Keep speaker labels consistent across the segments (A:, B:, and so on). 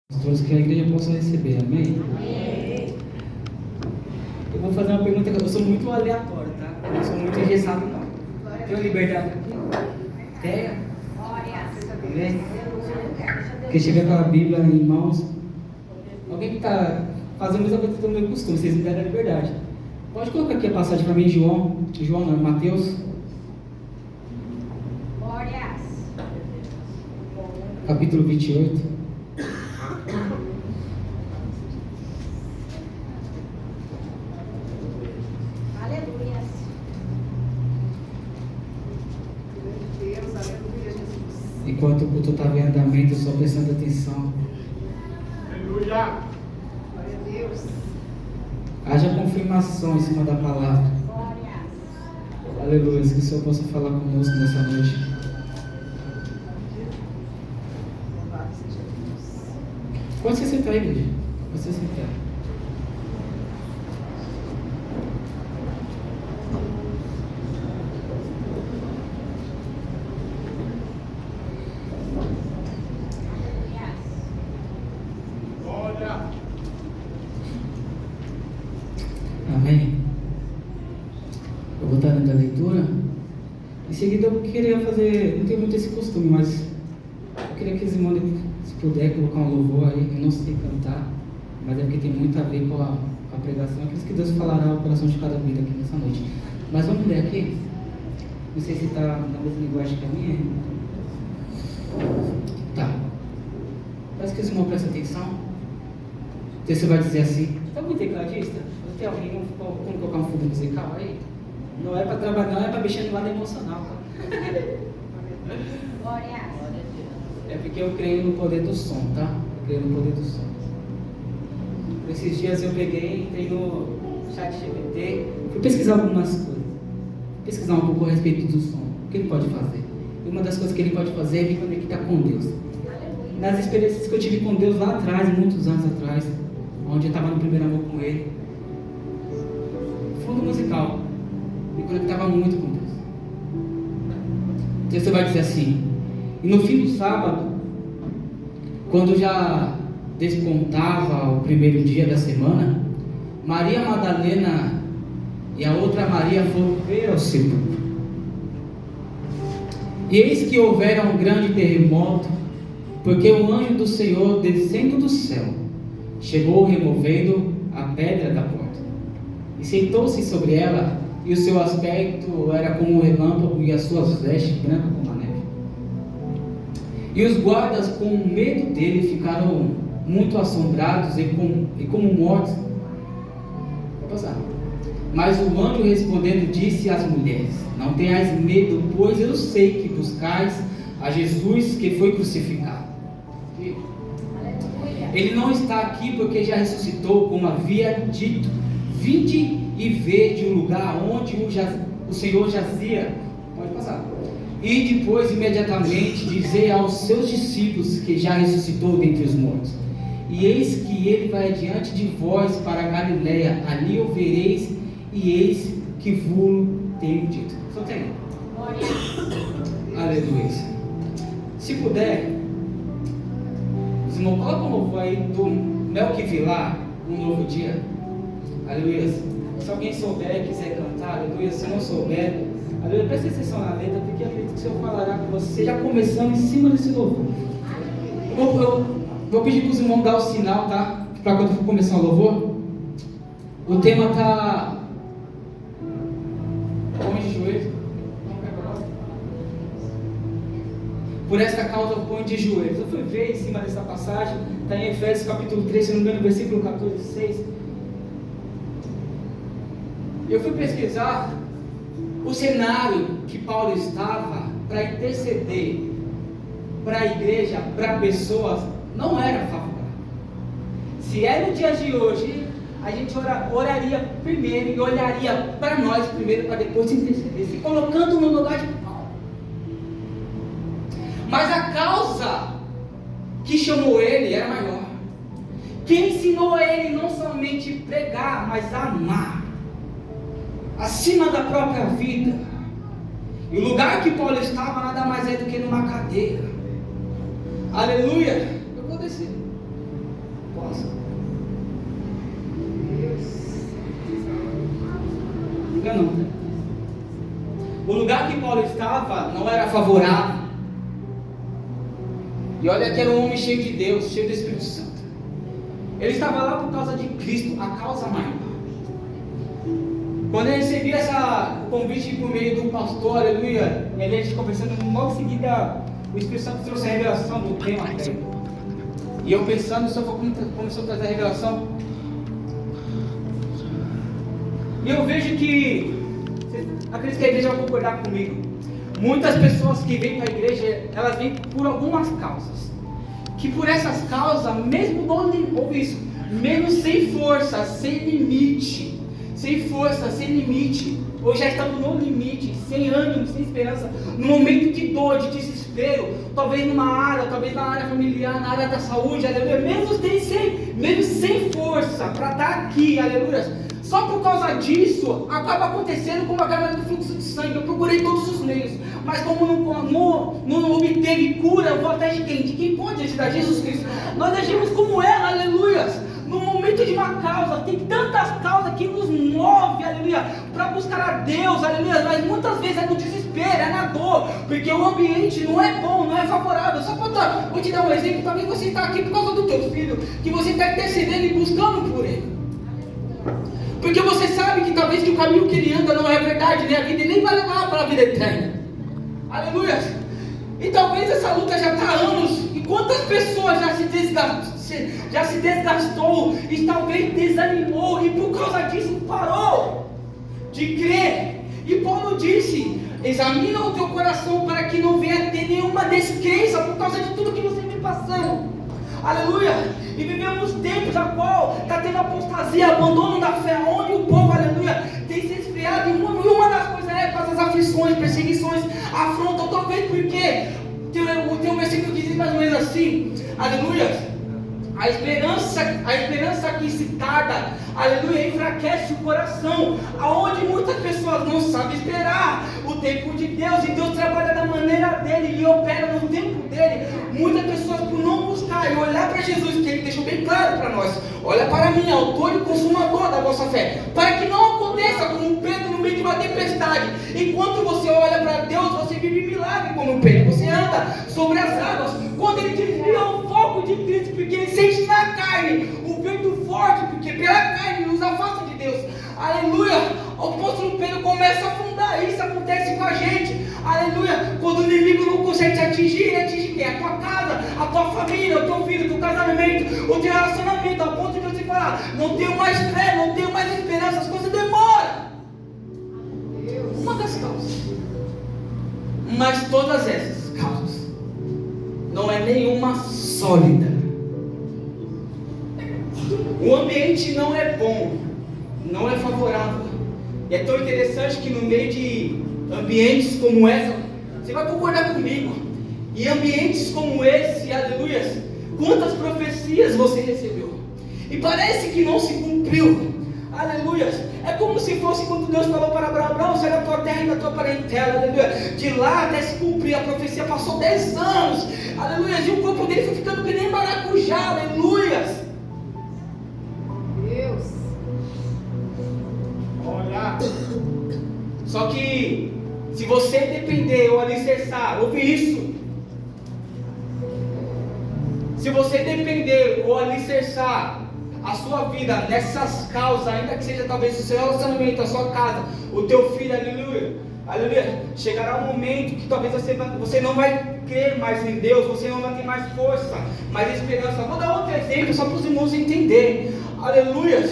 A: Todos que a igreja possa receber, amém?
B: Amém.
A: Eu vou fazer uma pergunta que eu sou muito aleatório, tá? Eu não sou muito engessado, não. Tenho liberdade aqui? Tenho? Amém? Quem chega com a Bíblia em mãos, alguém que está fazendo a mesma coisa que eu tenho costume, vocês me deram a liberdade. Pode colocar aqui a passagem para mim, João não, Mateus. Capítulo 28. Enquanto o culto estava em andamento, só prestando atenção.
B: Aleluia! Glória a Deus!
A: Haja confirmação em cima da palavra. Aleluia! Que o Senhor possa falar conosco nessa noite. Pode se sentar aí, igreja. Pode se sentar. Amém. Eu vou estar dando a leitura. Em seguida eu queria fazer, não tenho muito esse costume, mas eu queria que os irmãos, se puder, colocar um louvor aí. Eu não sei cantar, mas é porque tem muito a ver com a pregação. Aquilo que Deus falará ao coração de cada vida aqui nessa noite. Mas vamos ler aqui. Não sei se está na mesma linguagem que a minha. Tá. Parece que os irmãos prestam atenção. Então você vai dizer assim: tá muito tecladista? Tem alguém, vamos colocar um fundo musical aí? Não é para trabalhar, não é para mexer no lado emocional. É porque eu creio no poder do som, tá? Eu creio no poder do som. Esses dias eu peguei, entrei no chat GPT, fui pesquisar algumas coisas. Pesquisar um pouco a respeito do som. O que ele pode fazer? E uma das coisas que ele pode fazer é me conectar com Deus. Nas experiências que eu tive com Deus lá atrás, muitos anos atrás, onde eu estava no primeiro amor com Ele, fundo musical, me conectava muito com Deus. Então você vai dizer assim: e no fim do sábado, quando já despontava o primeiro dia da semana, Maria Madalena e a outra Maria foram ver ao sepulcro. E eis que houvera um grande terremoto, porque o anjo do Senhor, descendo do céu, chegou removendo a pedra da porta, e sentou-se sobre ela, e o seu aspecto era como um relâmpago, e as suas vestes brancas como a neve. E os guardas, com medo dele, ficaram muito assombrados e como mortos. Vou passar. Mas o anjo respondendo disse às mulheres: não tenhais medo, pois eu sei que buscais a Jesus que foi crucificado. Ele não está aqui porque já ressuscitou, como havia dito. Vinde e vede o lugar onde o Senhor jazia. Pode passar. E depois, imediatamente, dizei aos seus discípulos que já ressuscitou dentre os mortos. E eis que ele vai adiante de vós para a Galileia. Ali o vereis, e eis que vos tenho dito. Só tem. Aleluia. Se puder, os irmãos, coloca um louvor aí do Melquivilar, Um Novo Dia. Aleluia. Se alguém souber e quiser cantar, aleluia. Se não souber, aleluia, preste atenção na letra, porque acredito que o Senhor falará com você, já começando em cima desse louvor. Eu vou pedir para os irmãos dar o sinal, tá? Para quando for começar o louvor. O tema está Põe de joelhos. Por esta causa põe de joelhos. Eu fui ver em cima dessa passagem, está em Efésios capítulo 3, se não me engano, versículo 14 e 6. Eu fui pesquisar o cenário que Paulo estava para interceder para a igreja, para pessoas, não era favorável. Se é no dia de hoje, a gente oraria primeiro e olharia para nós primeiro, para depois interceder, se colocando no lugar de Paulo. Mas a causa que chamou ele era maior. Quem ensinou a ele não somente pregar, mas a amar, acima da própria vida. E o lugar que Paulo estava nada mais é do que numa cadeira. Aleluia. Eu vou descer. causa. Não, né? O lugar que Paulo estava não era favorável. E olha que era um homem cheio de Deus, cheio do Espírito Santo. Ele estava lá por causa de Cristo, a causa maior. Quando ele recebia o convite por meio do pastor, aleluia, e a gente conversando, logo em seguida o Espírito Santo trouxe a revelação do tema. E eu pensando, o Senhor começou a trazer a revelação. E eu vejo que, acredito que a igreja vai concordar comigo. Muitas pessoas que vêm para a igreja, elas vêm por algumas causas. Que por essas causas, mesmo sem força, sem limite, ou já estamos no limite, sem ânimo, sem esperança, no momento de dor, de desespero, talvez numa área, talvez na área familiar, na área da saúde, aleluia, mesmo sem força para estar aqui, aleluia. Só por causa disso, acaba acontecendo como a câmara do fluxo de sangue. Eu procurei todos os meios, mas como não obteve cura, eu vou atrás de quem? De quem pode ajudar? Jesus Cristo. Nós agimos como ela, aleluia. No momento de uma causa, tem tantas causas que nos move, aleluia, para buscar a Deus, aleluia, mas muitas vezes é no desespero, é na dor, porque o ambiente não é bom, não é favorável. Vou te dar um exemplo, talvez você está aqui por causa do teu filho, que você está intercedendo e buscando por ele. Porque você sabe que talvez que o caminho que ele anda não é verdade, nem a vida, ele nem vai levar para a vida eterna. Aleluia. E talvez essa luta já está há anos. E quantas pessoas já se desgastou e talvez desanimou e por causa disso parou de crer. E Paulo disse: examina o teu coração para que não venha ter nenhuma descrença por causa de tudo que você vem passando. Aleluia. E vivemos tempos a qual está tendo apostasia, abandono da fé, onde o povo, aleluia, tem se esfriado. E uma das coisas é por causa das aflições, perseguições, afronta, talvez porque tem um versículo que diz mais ou menos assim, aleluia, a esperança que se tarda, aleluia, enfraquece o coração, aonde muitas pessoas não sabem esperar o tempo de Deus, e Deus trabalha da maneira dele e opera no tempo dele. Muitas pessoas, por não buscar e olhar para Jesus, que ele deixou bem claro para nós: olha para mim, autor e consumador da vossa fé, para que não aconteça como Pedro no meio de uma tempestade. Enquanto você olha para Deus, você vive milagre como Pedro, você anda sobre as águas. Quando ele desvia o foco de Cristo, porque ele sente na carne o vento forte, porque pela carne nos afasta de Deus, aleluia, o apóstolo Pedro começa a afundar. Isso acontece com a gente, aleluia. Quando o inimigo não consegue te atingir, ele atinge quem? A tua casa, a tua família, o teu filho, o teu casamento, o teu relacionamento, ao ponto de você falar: não tenho mais fé, não tenho mais esperança, as coisas demoram. Uma das causas, mas todas essas causas não é nenhuma sólida. O ambiente não é bom, não é favorável. E é tão interessante que no meio de ambientes como essa, você vai concordar comigo, em ambientes como esse, aleluia, quantas profecias você recebeu e parece que não se cumpriu, aleluia. É como se fosse quando Deus falou para Abraão: sai da tua terra e da tua parentela, aleluia, de lá até se cumprir a profecia passou 10 anos, aleluia, e o corpo dele foi ficando que nem maracujá, aleluia.
B: Deus,
A: olha, só que se você depender ou alicerçar, ouve isso, se você depender ou alicerçar a sua vida nessas causas, ainda que seja talvez o seu relacionamento, a sua casa, o teu filho, aleluia, aleluia, chegará um momento que talvez você não vai crer mais em Deus, você não vai ter mais força, mais esperança. Vou dar outro exemplo só para os irmãos entenderem, aleluia.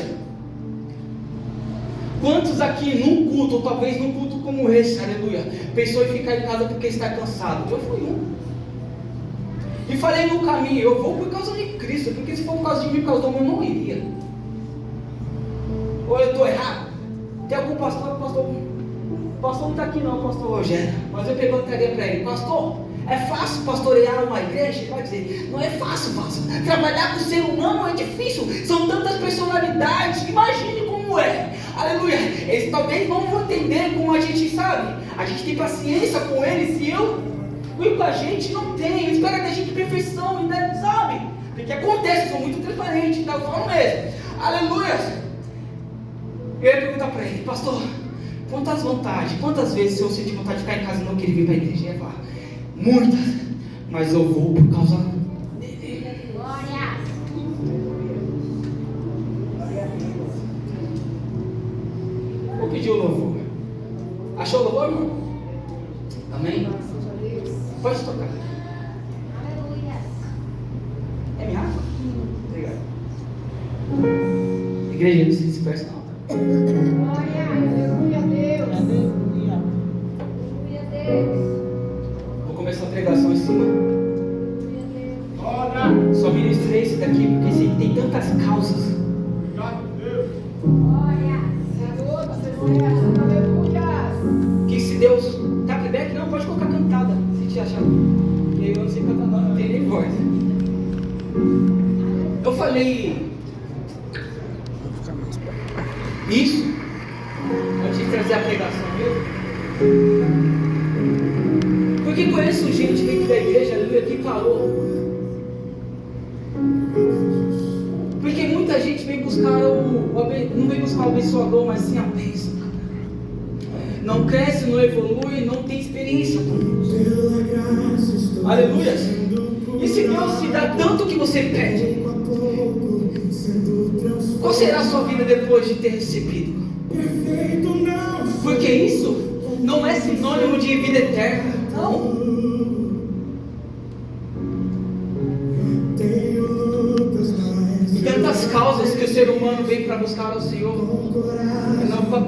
A: Quantos aqui num culto, ou talvez num culto como esse, aleluia, pensou em ficar em casa porque está cansado? Eu fui um. E falei no caminho: eu vou por causa de Cristo, porque se for por causa de mim, por causa do homem, eu não iria. Ou eu estou errado? Tem algum pastor não está aqui não, pastor Rogério, mas eu perguntaria para ele: pastor, é fácil pastorear uma igreja? Ele vai dizer: não é fácil, trabalhar com o ser humano é difícil, são tantas personalidades, imagine como é, aleluia. Eles talvez não vão entender como a gente sabe, a gente tem paciência com eles, e com a gente não tem, espera da gente perfeição, sabe? Porque acontece, eu sou muito transparente, então eu falo mesmo. Aleluia! Eu ia perguntar para ele, pastor, quantas vezes eu senti vontade de ficar em casa e não queria vir para a igreja? Ele ia falar, muitas, mas eu vou por causa dele.
B: Glória.
A: Vou pedir o louvor. Achou o louvor, irmão? Amém? Pode tocar.
B: Aleluia.
A: É minha água? Obrigado. Igreja, não se dispersa não.
B: Glória. Aleluia a Deus. Aleluia a Deus.
A: Vou começar a pregação em cima.
B: Glória.
A: Só ministrei esse daqui porque esse tem tantas causas.
B: Glória. Aleluia.
A: Que se Deus. Tá playback? Não, pode colocar cantada. Se te achar. Eu não sei cantar, não tem nem voz. Eu falei isso antes de trazer a pregação mesmo. Porque conheço gente dentro da igreja, aleluia, que parou. Porque muita gente vem buscar não vem buscar o abençoador, mas sim a bênção. Não cresce, não evolui, não tem experiência. Aleluia. E se Deus te dá tanto que você pede, qual será a sua vida depois de ter recebido? Porque isso não é sinônimo de vida eterna. Não. E tantas causas que o ser humano vem para buscar ao Senhor.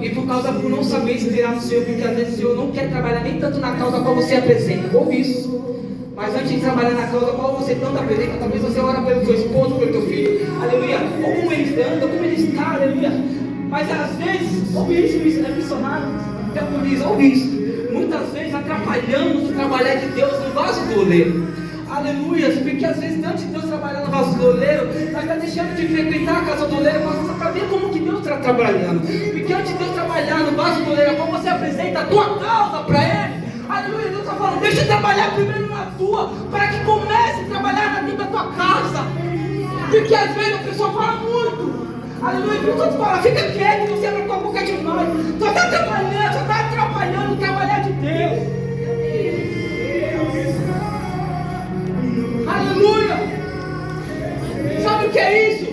A: E por não saber esperar no Senhor, porque às vezes o Senhor não quer trabalhar nem tanto na causa qual você apresenta. Ouve isso. Mas antes de trabalhar na causa qual você tanto apresenta, talvez você ora pelo seu esposo, pelo teu filho, aleluia, ou como ele anda, como ele está, aleluia. Mas às vezes, ouve isso é missionário, é por isso, ouve isso. Muitas vezes atrapalhamos o trabalhar de Deus no vaso do oleiro. Aleluia, porque às vezes antes de Deus trabalhar no vaso do oleiro, nós estamos deixando de frequentar a casa do oleiro para ver como que Deus está trabalhando. Porque antes de Deus trabalhar no vaso do oleiro, como você apresenta a tua causa para Ele, aleluia, Deus está falando, deixa eu trabalhar primeiro na tua, para que comece a trabalhar na vida da tua casa. Porque às vezes a pessoa fala muito, aleluia, e o fala, fica quieto, você abre a tua boca demais, só está trabalhando, só está atrapalhando o trabalhar de Deus. Aleluia! Sabe o que é isso?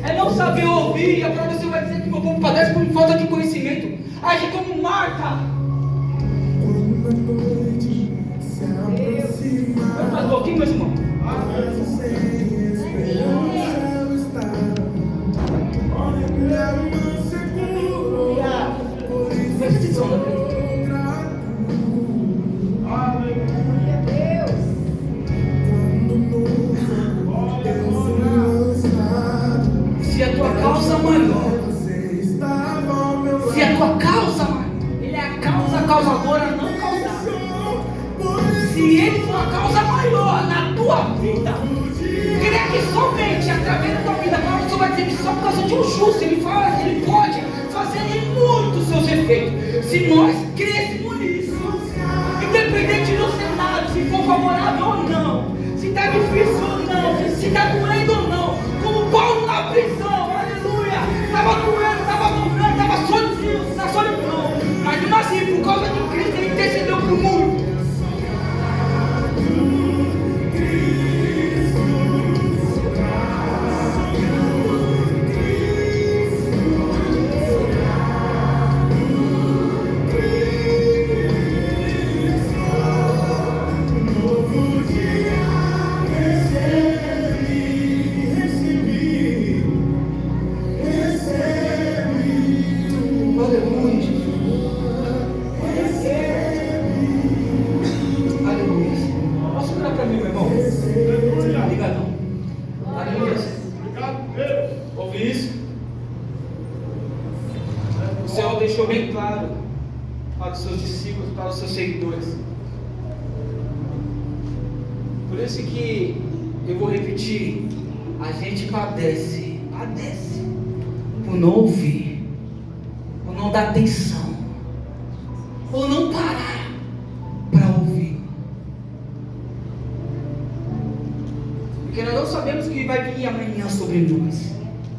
A: É não saber ouvir. E agora você vai dizer que meu povo padece por falta de conhecimento. Age como Marta. Vai mais um pouquinho, meus irmãos. Presta atenção na vida. Se a tua causa maior, se a tua causa maior, ele é a causa causadora, não causada. Se ele for a causa maior na tua vida, creia que somente através da tua vida, a pessoa vai dizer que só por causa de um justo ele pode fazer em muito os seus efeitos. Se nós crescemos nisso, independente do cenário, se for favorável ou não, se está difícil ou não, se está doendo ou não, como Paulo na prisão, aleluia, estava doendo, estava doendo, estava sozinho, na solidão, mas mesmo assim, por causa de Cristo, ele intercedeu para o mundo. Deixou bem claro para os seus discípulos, para os seus seguidores. Por isso que eu vou repetir, a gente padece por não ouvir, por não dar atenção, por não parar para ouvir.
C: Porque nós não sabemos o que vai vir amanhã sobre nós.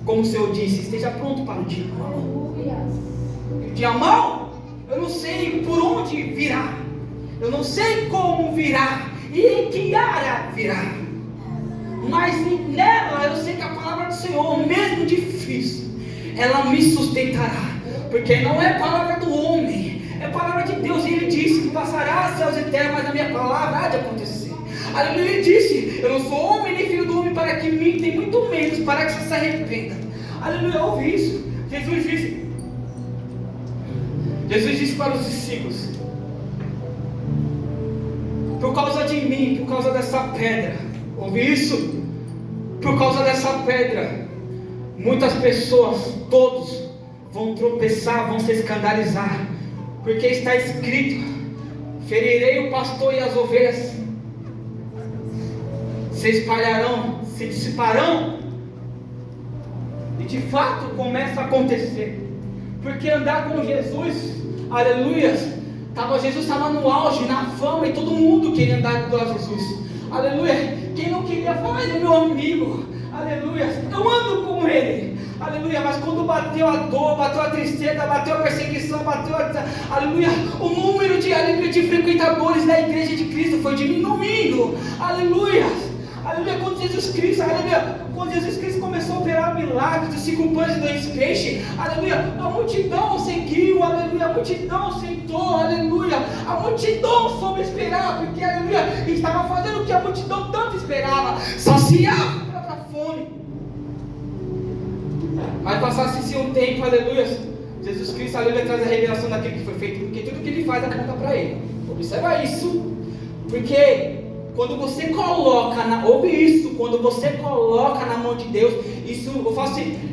C: Como o Senhor disse, esteja pronto para o dia mau. O dia mau, eu não sei por onde virá. Eu não sei como virá. E em que área virá. Mas nela eu sei que a palavra do Senhor, mesmo difícil, ela me sustentará. Porque não é palavra do homem, é palavra de Deus. E Ele disse que passará céus e terra, mas a minha palavra há de acontecer. Aleluia. Ele disse: eu não sou homem nem filho do homem para que minta, e muito menos para que você se arrependa. Aleluia. Ouve isso. Jesus disse para os discípulos: por causa de mim, por causa dessa pedra, ouve isso, por causa dessa pedra, muitas pessoas, todos vão tropeçar, vão se escandalizar, porque está escrito: ferirei o pastor e as ovelhas se espalharão, se dissiparão. E de fato começa a acontecer, porque andar com Jesus, aleluia, Jesus estava no auge, na fama, e todo mundo queria andar com Jesus, aleluia. Quem não queria falar: ele é meu amigo, aleluia, eu ando com ele, aleluia. Mas quando bateu a dor, bateu a tristeza, bateu a perseguição, aleluia, o número de frequentadores da igreja de Cristo foi diminuindo, aleluia. Aleluia. Quando Jesus Cristo começou a operar milagres dos 5 pães e 2 peixes, aleluia, a multidão seguiu, aleluia, a multidão sentou, aleluia, a multidão soube esperar, porque, aleluia, estava fazendo o que a multidão tanto esperava: saciar a própria fome. Mas passasse-se um tempo, aleluia, Jesus Cristo, aleluia, traz a revelação daquilo que foi feito, porque tudo que ele faz aponta para ele. Observa isso, porque quando você coloca quando você coloca na mão de Deus, isso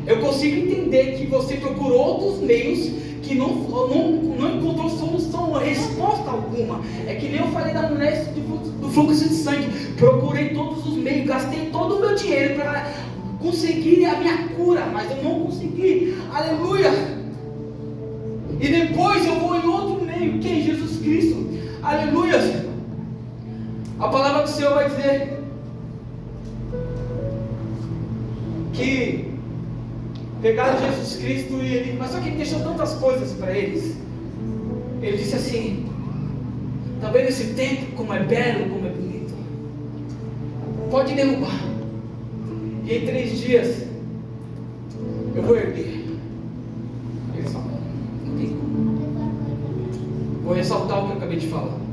C: eu consigo entender que você procurou outros meios que não encontrou solução, resposta alguma. É que nem eu falei da mulher do fluxo de sangue. Procurei todos os meios, gastei todo o meu dinheiro para conseguir a minha cura, mas eu não consegui, aleluia. E depois eu vou em outro meio, que é Jesus Cristo, aleluia. A palavra do Senhor vai dizer que pegaram Jesus Cristo mas só que ele deixou tantas coisas para eles. Ele disse assim: está vendo esse templo, como é belo, como é bonito? Pode derrubar, e em 3 dias eu vou erguer. Eles falam: não tem como. Vou ressaltar o que eu acabei de falar.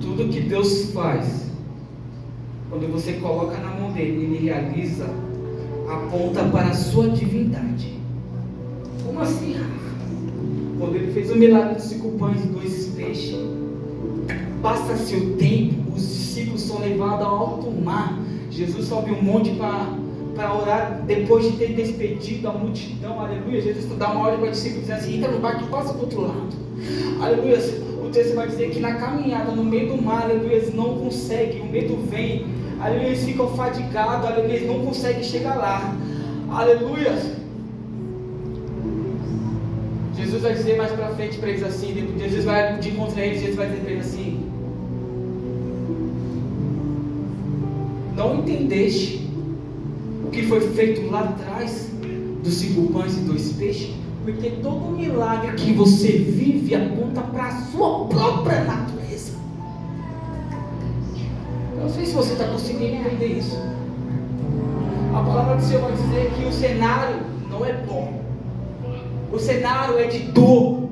C: Tudo que Deus faz, quando você coloca na mão dele, ele realiza, aponta para a sua divindade. Como assim, Rafa? Quando ele fez o milagre dos 5 pães e 2 peixes, passa-se o tempo, os discípulos são levados ao alto mar. Jesus sobe um monte para orar, depois de ter despedido a multidão, aleluia. Jesus dá uma ordem para os discípulos, dizendo assim: entra no barco e passa para o outro lado, aleluia. O texto vai dizer que na caminhada, no meio do mar, aleluia, eles não conseguem, o medo vem, aleluia, eles ficam fadigados, aleluia, eles não conseguem chegar lá, aleluia. Jesus vai dizer mais para frente para eles assim, depois Jesus vai de encontro a eles, Jesus vai dizer para eles assim: não entendeste o que foi feito lá atrás dos 5 pães e 2 peixes? Porque todo milagre que você vive aponta para a sua própria natureza. Eu não sei se você está conseguindo entender isso. A palavra do Senhor vai dizer que o cenário não é bom. O cenário é de dor.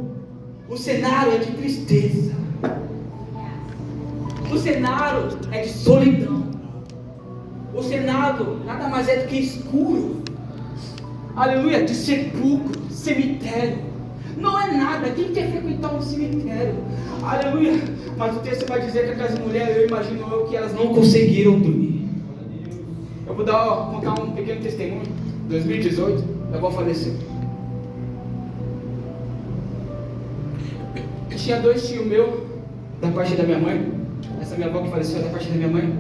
C: O cenário é de tristeza. O cenário é de solidão. O cenário nada mais é do que escuro. Aleluia, de sepulcro, cemitério. Não é nada. Quem quer frequentar um cemitério? Aleluia. Mas o texto vai dizer que aquelas mulheres, eu imagino que elas não conseguiram dormir. Eu vou contar um pequeno testemunho. 2018, minha avó faleceu. Tinha 2 tios meus, da parte da minha mãe. Essa minha avó que faleceu da parte da minha mãe.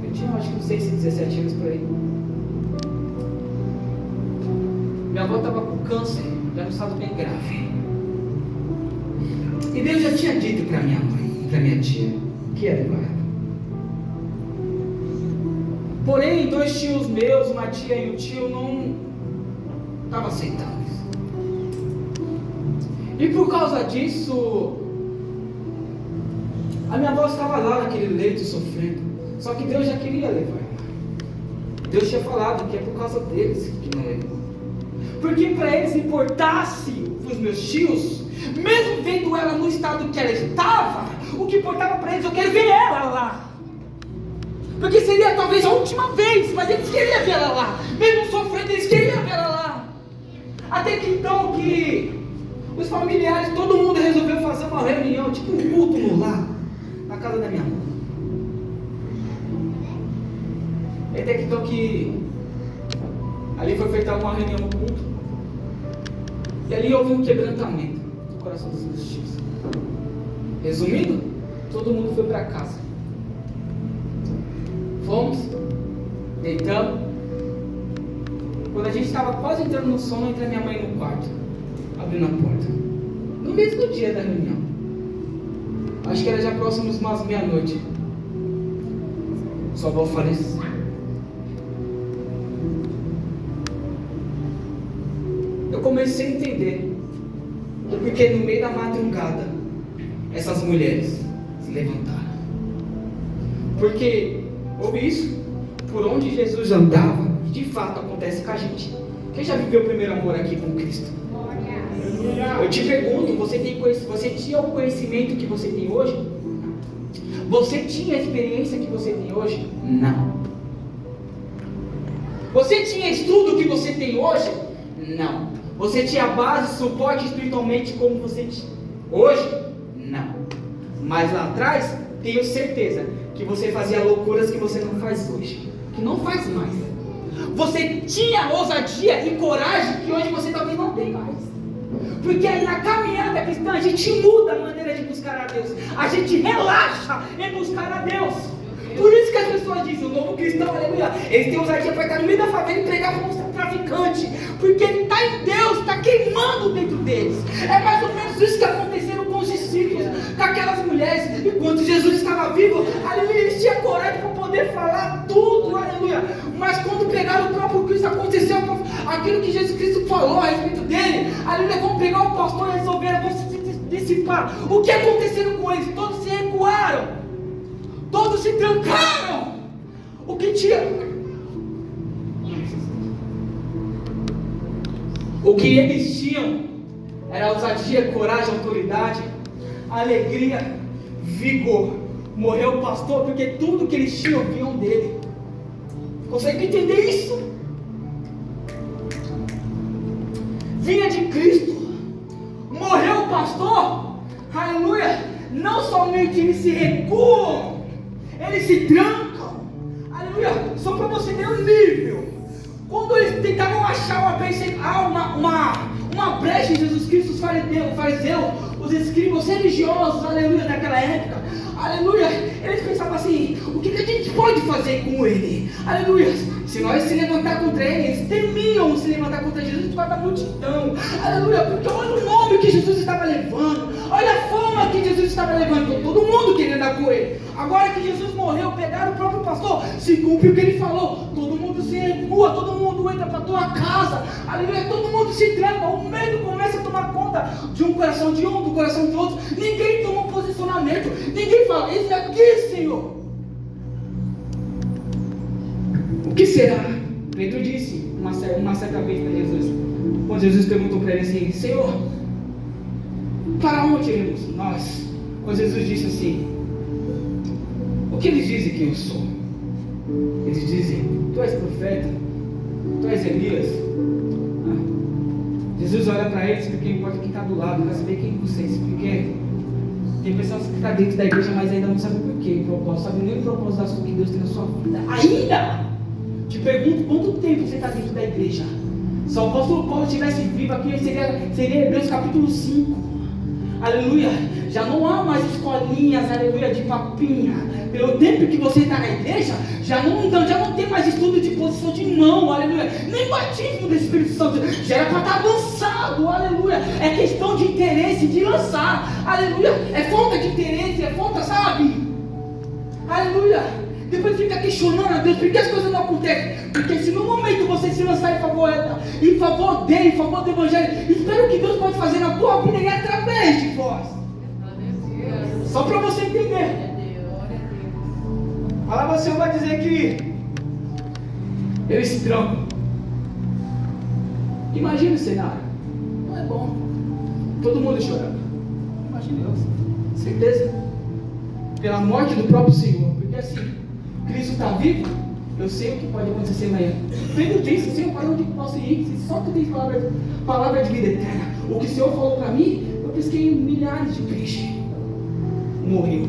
C: Eu tinha acho que uns 16, 17 anos por aí. Minha avó estava com câncer, já no estado bem grave. E Deus já tinha dito para minha mãe, para minha tia, que ia levar ela. Porém, 2 tios meus, uma tia e um tio, não estavam aceitando isso. E por causa disso, a minha avó estava lá naquele leito sofrendo. Só que Deus já queria levar ela. Deus tinha falado que é por causa deles que não levou. Porque para eles importasse os meus tios, mesmo vendo ela no estado que ela estava, o que importava para eles, eu quero ver ela lá. Porque seria talvez a última vez, mas eles queriam ver ela lá. Mesmo sofrendo, eles queriam ver ela lá. Até que então que os familiares, todo mundo resolveu fazer uma reunião, tipo um culto no lar, na casa da minha mãe. Até que então que ali foi feita uma reunião no culto. E ali houve um quebrantamento do coração dos meus tios. Resumindo, todo mundo foi para casa. Fomos, deitamos. Quando a gente estava quase entrando no sono, entra minha mãe no quarto, abrindo a porta. No mesmo dia da reunião. Acho que era já próximo de umas meia-noite. Sua avó faleceu. Eu comecei a entender porque no meio da madrugada essas mulheres se levantaram. Porque houve isso, por onde Jesus andava, de fato acontece com a gente. Quem já viveu o primeiro amor aqui com Cristo? Eu te pergunto, você tinha o conhecimento que você tem hoje? Você tinha a experiência que você tem hoje? Não. Você tinha estudo que você tem hoje? Não. Você tinha base, suporte espiritualmente como você tinha hoje? Não. Mas lá atrás, tenho certeza que você fazia loucuras que você não faz hoje, que não faz mais. Você tinha ousadia e coragem que hoje você talvez não tem mais. Porque aí na caminhada cristã a gente muda a maneira de buscar a Deus. A gente relaxa em buscar a Deus. Por isso que as pessoas dizem, o novo cristão, aleluia, eles têm ousadia para estar no meio da favela e pregar como um traficante. Porque ele está em Deus, está queimando dentro deles. É mais ou menos isso que aconteceu com os discípulos, com aquelas mulheres. Enquanto Jesus estava vivo, aleluia, eles tinham coragem para poder falar tudo, aleluia. Mas quando pegaram o próprio Cristo, aconteceu aquilo que Jesus Cristo falou a respeito dele. Aleluia, vão pegar o pastor e resolveram, vão se dissipar. O que aconteceu com eles? Todos se recuaram. Todos se trancaram. O que tinha? O que eles tinham era ousadia, coragem, autoridade, alegria, vigor. Morreu o pastor porque tudo que eles tinham vinham dele. Consegue entender isso? Vinha de Cristo. Morreu o pastor, aleluia. Não somente eles se recuam, eles se trancam, aleluia. Só para você ter um nível. Quando eles tentavam achar uma brecha em Jesus Cristo, os fariseus, os escribas religiosos, aleluia, daquela época, aleluia, eles pensavam assim: o que a gente pode fazer com ele? Aleluia. Se nós se levantar contra ele, eles temiam se levantar contra Jesus por causa da multidão, aleluia, porque olha o nome que Jesus estava levando, olha a fama que Jesus estava levando, todo mundo queria andar com ele. Agora que Jesus morreu, pegaram o próprio pastor, se cumpre o que ele falou, todo mundo se recua, todo mundo entra para a tua casa, aleluia, todo mundo se tranca, o medo começa a tomar conta de um coração de um, do coração de outro, ninguém toma um posicionamento, ninguém fala: isso aqui, Senhor. O que será? Pedro disse uma certa vez para Jesus, quando Jesus perguntou para ele assim: Senhor, para onde iremos nós? Quando Jesus disse assim: o que eles dizem que eu sou? Eles dizem: tu és profeta, tu és Elias. Jesus olha para eles, porque importa quem está do lado, quer saber quem vocês, porque tem pessoas que estão dentro da igreja, mas ainda não sabem por quê, não sabem nem o propósito que Deus tem na sua vida. Ainda! Te pergunto, quanto tempo você está dentro da igreja? Se o apóstolo Paulo estivesse vivo aqui, seria Hebreus capítulo 5. Aleluia. Já não há mais escolinhas, aleluia, de papinha. Pelo tempo que você está na igreja, já não tem mais estudo de posição de mão, aleluia. Nem batismo do Espírito Santo. Já era para estar avançado, aleluia. É questão de interesse, de lançar, aleluia. É falta de interesse, é falta, sabe? Aleluia. Depois fica questionando a Deus, por que as coisas não acontecem? Porque se no momento você se lançar em favor dele, em favor do Evangelho, espera o que Deus pode fazer na tua vida e através de vós. Só para você entender. A palavra do Senhor vai dizer que eles trancam. Imagina o cenário. Não é bom. Todo mundo chorando. Imagina eu. Certeza. Pela morte do próprio Senhor. Porque assim, Cristo está vivo, eu sei o que pode acontecer amanhã. Pedro disse, Senhor, para onde posso ir? Se só tu tens palavra de vida eterna. O que o Senhor falou para mim, eu pesquei milhares de peixes. Morreu.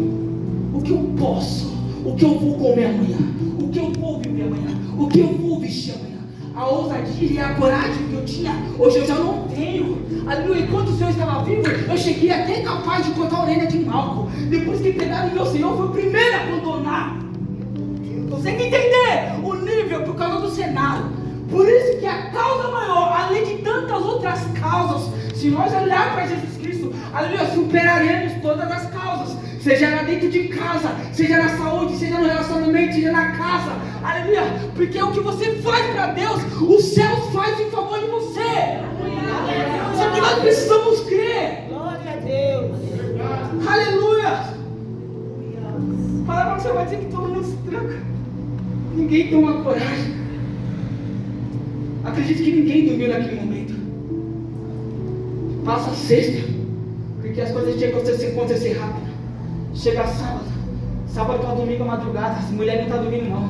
C: O que eu posso? O que eu vou comer amanhã? O que eu vou viver amanhã? O que eu vou vestir amanhã? A ousadia e a coragem que eu tinha, hoje eu já não tenho. Aleluia. Enquanto o Senhor estava vivo, eu cheguei até capaz de cortar a orelha de Malco. Depois que pegaram o meu Senhor, foi o primeiro a abandonar. Você tem que entender o nível por causa do cenário. Por isso que a causa maior, além de tantas outras causas, se nós olharmos para Jesus Cristo, aleluia, superaremos todas as causas. Seja lá dentro de casa, seja na saúde, seja no relacionamento, seja na casa, aleluia, porque o que você faz para Deus, os céus fazem em favor de você. Só que nós precisamos crer.
D: Glória a Deus.
C: Aleluia. A palavra que você vai dizer que todo mundo se tranca. Ninguém tem uma coragem. Acredito que ninguém dormiu naquele momento. Passa a sexta, porque as coisas tinham que acontecer rápido. Chega sábado para domingo à madrugada, as mulheres não estão dormindo não.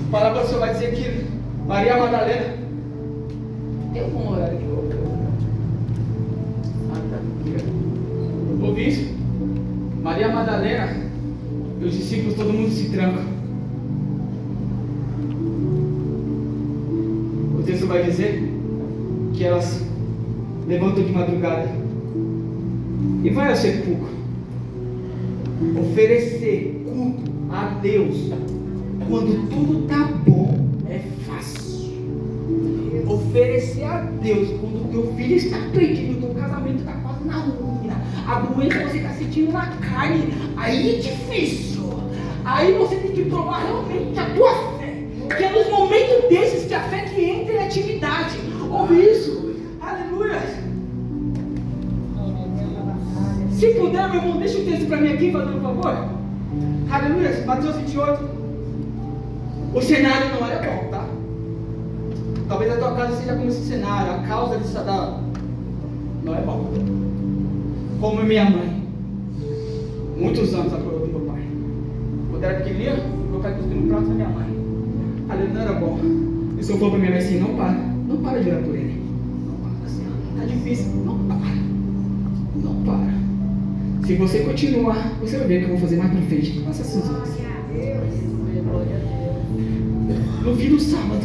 C: A palavra do Senhor vai dizer que Maria Madalena, tem um bom horário aqui, ouvi isso? Maria Madalena e os discípulos, todo mundo se tranca. O texto vai dizer que elas levantam de madrugada e vai ao sepulcro oferecer culto a Deus. Quando tudo está bom, é fácil. Oferecer a Deus quando o teu filho está perdido, o teu casamento está quase na ruína, a doença você está sentindo na carne, aí é difícil. Aí você tem que provar realmente a tua fé, que é nos momentos desses que a fé que entra em atividade. Ouve isso, aleluia. Se puder, meu irmão, deixa o texto para mim aqui, fazendo um favor. Aleluia, Mateus 28. O cenário não era bom, tá? Talvez a tua casa seja como esse cenário. A causa disso não é bom. Como minha mãe, muitos anos apoiou do meu pai. Quando era pequenininha, meu pai cuspiu no prato da minha mãe. Aleluia, não era bom. E se eu for para minha mãe assim, não para de orar por ele. Não para, assim, tá difícil. Não para. Se você continuar, você vai ver o que eu vou fazer mais pra frente. Faça seus olhos. No fim do sábado,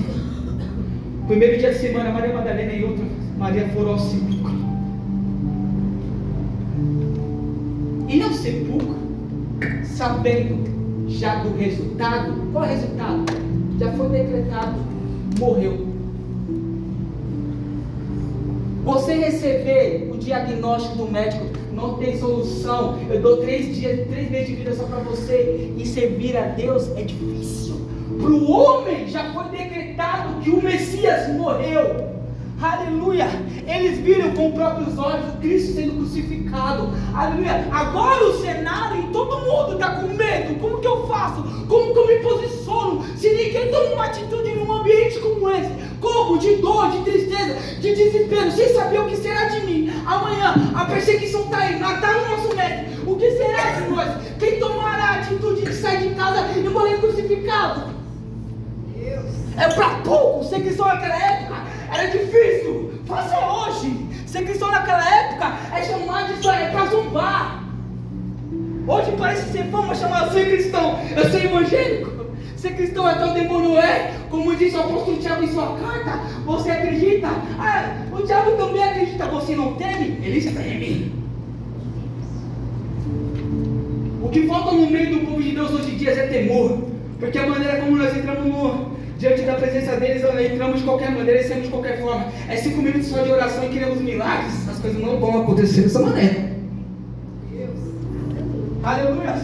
C: primeiro dia de semana, Maria Madalena e outra Maria foram ao sepulcro. E no sepulcro, sabendo já do resultado, qual é o resultado? Já foi decretado, morreu. Você receber o diagnóstico do médico, não tem solução, eu dou 3 meses de vida só para você, e servir a Deus é difícil. Para o homem já foi decretado que o Messias morreu. Aleluia. Eles viram com os próprios olhos o Cristo sendo crucificado. Aleluia. Agora o cenário e todo mundo está com medo. Como que eu faço? Como que eu me posiciono? Se ninguém toma uma atitude em um ambiente como esse, como? De dor, de tristeza, de desespero, sem saber o que será de mim. Amanhã a perseguição está aí, está no nosso meio. O que será de nós? Quem tomará a atitude de sair de casa e morrer crucificado? É para pouco. Ser cristão naquela época era difícil. Faça hoje. Ser cristão naquela época é chamar de é para zombar. Hoje parece ser fama chamar ser cristão. Eu sou evangélico. Ser cristão é tão demônio é. Como disse o apóstolo Tiago em sua carta. Você acredita? O diabo também acredita. Você não teme? Eles temem. O que falta no meio do povo de Deus hoje em dia é temor. Porque a maneira como nós entramos diante da presença deles, entramos de qualquer maneira, saímos de qualquer forma. É 5 minutos só de oração e queremos milagres. As coisas não vão acontecer dessa maneira. Aleluia.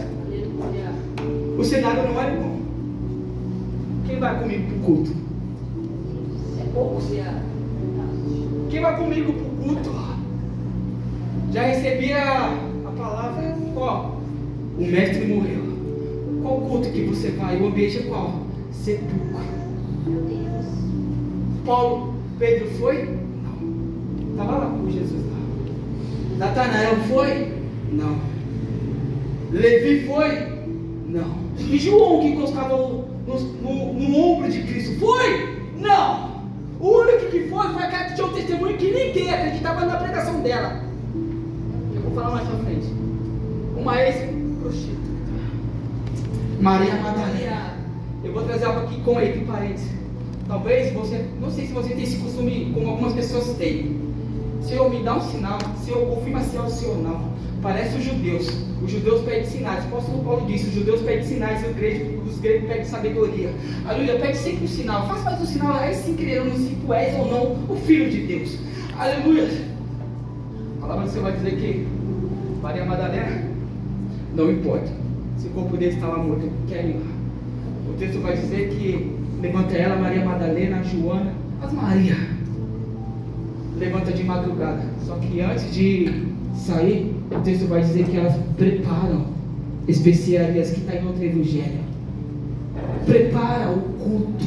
C: O cenário não é bom. Quem vai comigo para o culto?
B: É pouco,
C: Quem vai comigo para o culto? Já recebi a palavra? Ó, o mestre morreu. Qual culto que você vai? O ambiente é qual? Sepulcro.
B: Meu Deus.
C: Paulo, Pedro foi? Não. Estava lá com Jesus lá. Natanael foi? Não. Levi foi? Não. E João que encostava no ombro de Cristo foi? Não. O único que foi aquela que tinha um testemunho que ninguém acreditava na pregação dela. Eu vou falar mais pra frente. Uma ex-prostituta, Maria Madalena. Eu vou trazer algo aqui com entre parênteses. Talvez você, não sei se você tem esse costume, como algumas pessoas têm. Senhor, me dá um sinal. Senhor, confirma se é o Senhor ou não. Parece os judeus. Os judeus pedem sinais. O apóstolo Paulo disse: os judeus pedem sinais, os gregos pedem sabedoria. Aleluia, pede sempre um sinal. Faça mais um sinal, aí sim crerão se tu és ou não o Filho de Deus. Aleluia. A palavra do Senhor vai dizer que Maria Madalena, não importa se o corpo dele está lá morto, quer ir lá. O texto vai dizer que levanta ela, Maria Madalena, Joana, as Maria. Levanta de madrugada. Só que antes de sair, o texto vai dizer que elas preparam especiarias, que está em outro evangelho. Prepara o culto.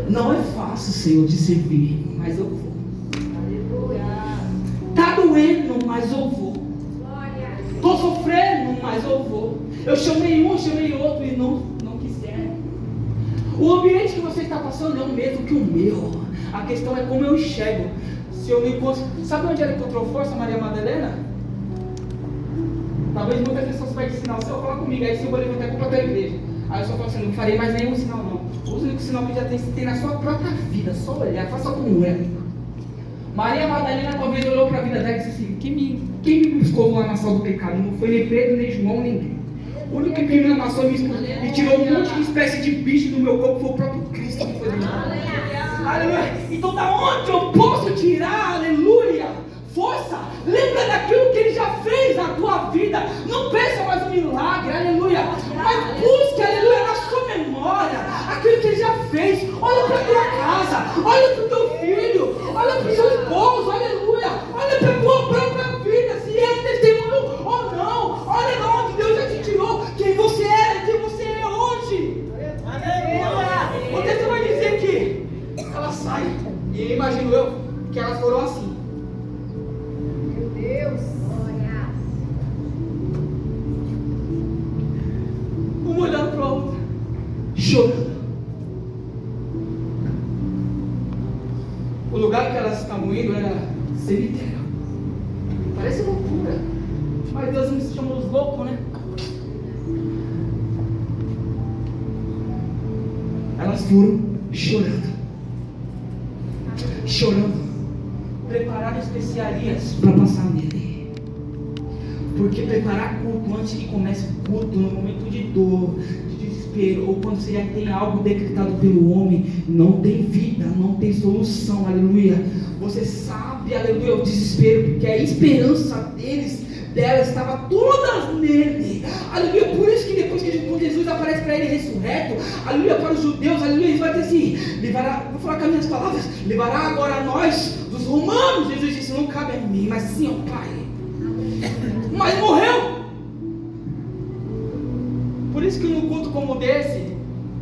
C: Não é fácil, Senhor, de servir, mas eu vou. Está doendo, mas eu vou. Estou sofrendo, mas eu vou. Eu chamei um, chamei outro e não quiseram. O ambiente que você está passando é o mesmo que o meu. A questão é como eu enxergo. Se eu me encontro... Sabe onde ela encontrou força, Maria Madalena? Talvez muitas pessoas pedem sinal. Se eu falar comigo, aí se eu vou levantar com a própria igreja. Aí eu só falo assim: não farei mais nenhum sinal não. O único sinal que já tem na sua própria vida. Só olhar, faça como é. Maria Madalena talvez olhou para a vida dela e disse assim: quem me buscou lá na sala do pecado? Não foi nem Pedro, nem João, nem ninguém. O único que me amassou e tirou um monte de espécie de bicho do meu corpo foi o próprio Cristo que foi do meu corpo. Aleluia. Então da onde eu posso tirar, aleluia, força? Lembra daquilo que Ele já fez na tua vida. Não peça mais um milagre, aleluia, mas busque, aleluia, na sua memória aquilo que Ele já fez. Olha para a tua casa, olha para o teu filho, olha para o seu esposo, aleluia, olha para a tua própria vida, se é testemunho ou não. Olha de onde Deus já te tirou, quem você era e quem você é hoje. Aleluia. O texto vai dizer que ela sai, e imagino eu que elas foram assim.
B: Meu Deus.
C: Uma olhando para a outra, chorando. O lugar que elas estavam indo era cemitério. Parece loucura, mas Deus nos chamou os loucos, né? Elas foram chorando, prepararam especiarias para passar nele. Porque preparar culto antes que comece o culto, no momento de dor, de desespero, ou quando você já tem algo decretado pelo homem, não tem vida, não tem solução, aleluia. Você sabe, aleluia, o desespero, porque a esperança dela estava toda nele, aleluia. Por isso que depois que Jesus aparece para ele ressurreto, aleluia, para os judeus, aleluia, ele vai dizer assim: levará, vou falar com as minhas palavras, levará agora a nós dos romanos. Jesus disse: não cabe a mim, mas sim ao Pai. Mas morreu. Por isso que num culto como desse,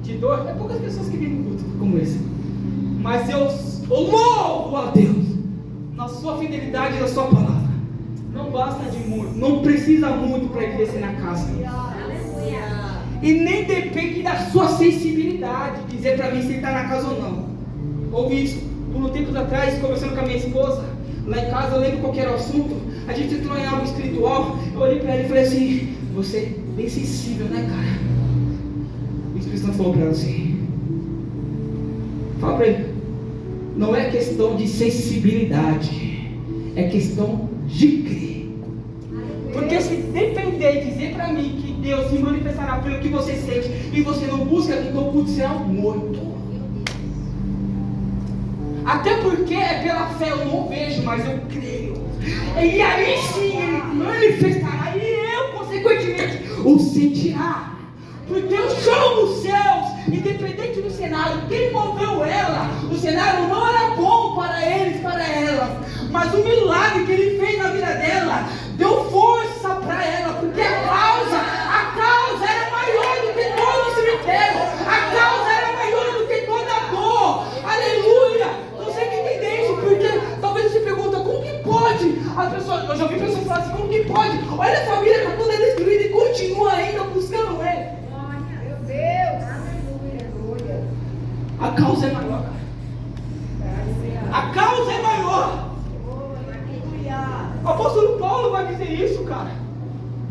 C: de dor, é poucas pessoas que vêm num culto como esse, mas eu louvo a Deus na sua fidelidade e na sua palavra. Não basta de muito, não precisa muito para ele descer na casa. E nem depende da sua sensibilidade dizer para mim se ele está na casa ou não. Ouvi isso por um tempo atrás, conversando com a minha esposa lá em casa. Eu lembro qual era o assunto. A gente entrou em algo espiritual. Eu olhei para ela e falei assim: você é bem sensível, né, cara? O Espírito Santo falou para ela assim: fala para ele, não é questão de sensibilidade, é questão de crer. Porque se depender e dizer para mim que Deus se manifestará pelo que você sente e você não busca, então o culto será morto. Até porque é pela fé, eu não vejo, mas eu creio. E aí sim ele manifestará, e eu, consequentemente, o sentirá. Porque o chão dos céus, independente do cenário, quem moveu ela, o cenário não era bom para eles, para elas, mas o milagre que ele fez na vida dela, deu força para ela, porque a causa era maior do que todo o cemitério, a causa era maior do que toda a dor, aleluia. Você que entende isso, porque talvez você pergunta, como que pode? As pessoas, eu já ouvi pessoas falar assim, como que pode? Olha a família está toda destruída e continua ainda buscando ele. A causa é maior, cara. A causa é maior. O apóstolo Paulo vai dizer isso, cara.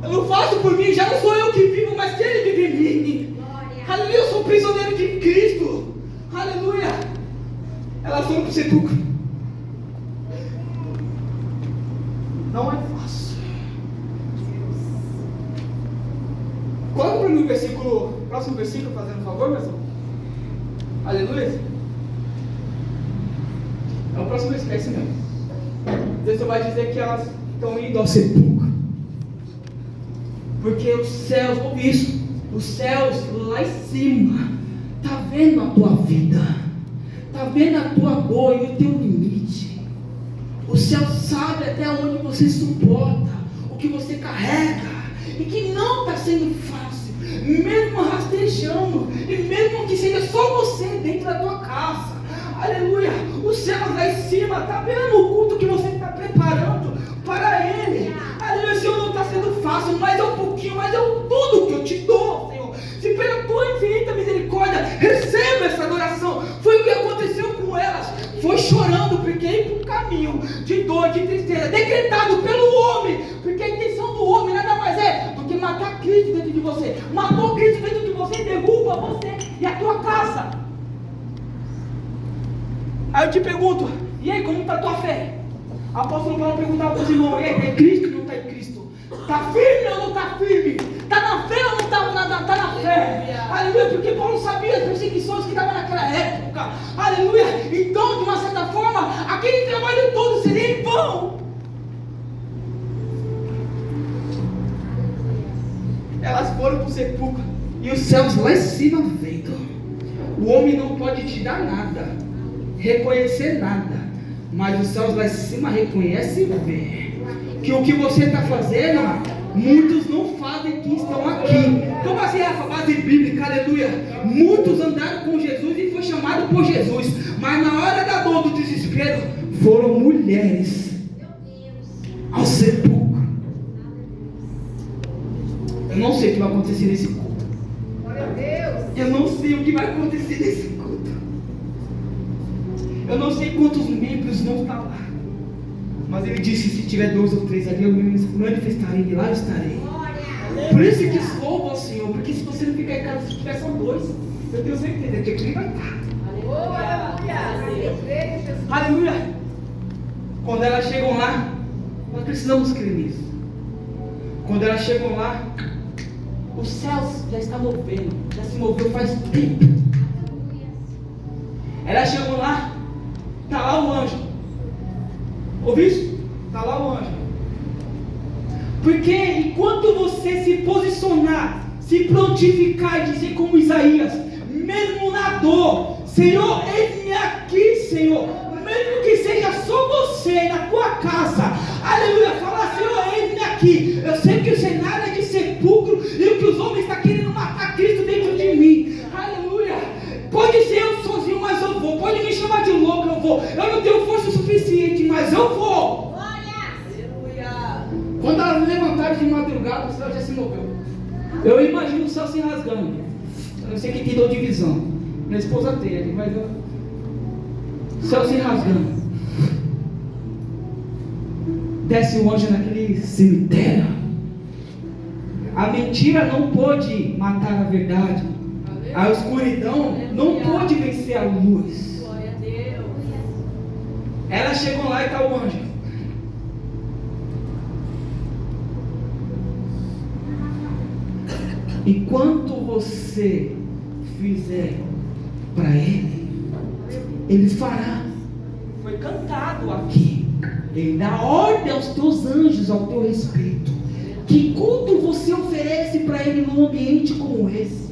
C: Eu não faço por mim, já não sou eu que vivo, mas que ele vive em mim. Aleluia, eu sou prisioneiro de Cristo. Aleluia. Elas foram para o sepulcro. Não é fácil. Coloca para mim o versículo, próximo versículo, fazendo um favor, meu irmão. Aleluia. É o próximo versículo, é esse mesmo. Deus vai dizer que elas estão indo ao sepulcro. Porque os céus, ouve isso, os céus lá em cima, está vendo a tua vida, está vendo a tua dor e o teu limite. O céu sabe até onde você suporta, o que você carrega, e que não está sendo fácil. Mesmo rastejando, e mesmo que seja só você dentro da tua casa, aleluia, os céus lá em cima, está vendo o culto que você está preparando para Ele, aleluia. Senhor, não está sendo fácil, mas é um pouquinho, mas é tudo que eu te dou, Senhor. Se pela tua infinita misericórdia, receba essa adoração. Foi o que aconteceu com elas, foi chorando, porque ia para um caminho de dor, de tristeza, decretado pelo homem, porque a intenção do homem nada mais é do que matar Cristo dentro de você. Matou Cristo dentro de você, derruba você e a tua casa. Aí eu te pergunto, e aí, como está a tua fé? O apóstolo Paulo perguntava para os irmãos, e aí, está em Cristo ou não está em Cristo? Está firme ou não está firme? Está na fé ou não está na fé? Aleluia, porque Paulo sabia as perseguições que estavam naquela época. Aleluia, então de uma certa forma, aquele trabalho todo seria em vão. Elas foram para o sepulcro e os céus lá em cima vendo. O homem não pode te dar nada, reconhecer nada, mas os céus lá em cima reconhecem e vê que o que você está fazendo, muitos não fazem que estão aqui. Como assim, Rafa? Base bíblica, aleluia. Muitos andaram com Jesus e foi chamado por Jesus, mas na hora da dor, do desespero, foram mulheres ao sepulcro. Eu não sei o que vai acontecer nesse culto. Eu não sei o que vai acontecer nesse culto. Eu não sei quantos membros vão estar lá. Mas ele disse, se tiver 2 ou 3 ali, eu me manifestarei e lá eu estarei. Por isso que louvo ao Senhor, porque se você não ficar em casa, se tiver só 2, eu tenho certeza que aqui vai estar. Aleluia. Quando elas chegam lá, nós precisamos crer nisso. Quando elas chegam lá, os céus já estão movendo, já se moveu faz tempo. Elas chegam lá, está lá o anjo. Ouviu isso? Está lá o anjo. Porque enquanto você se posicionar, se prontificar e dizer como Isaías, mesmo na dor, Senhor, eis-me aqui, Senhor, mesmo que seja só você na tua casa, aleluia, fala, Senhor, eis-me aqui. Eu sei que o cenário é de sepulcro e o que os homens estão querendo matar Cristo dentro de mim, aleluia. Pode ser eu sozinho, mas eu vou. Pode me chamar de louco, eu vou. Eu não tenho força suficiente, mas eu vou. Aleluia. Quando elas levantaram de madrugada, o céu já se moveu. Eu imagino o céu se rasgando. Eu não sei quem tem dor de visão. Minha esposa tem ali, mas eu... o céu se rasgando. Desce o anjo naquele cemitério. A mentira não pôde matar a verdade. A escuridão não pôde vencer a luz.
B: Glória a Deus.
C: Elas chegam lá e está o anjo. Enquanto você fizer para Ele, Ele fará. Foi cantado aqui. Ele dá ordem aos teus anjos ao teu respeito.
A: Que culto você oferece para Ele num ambiente como esse?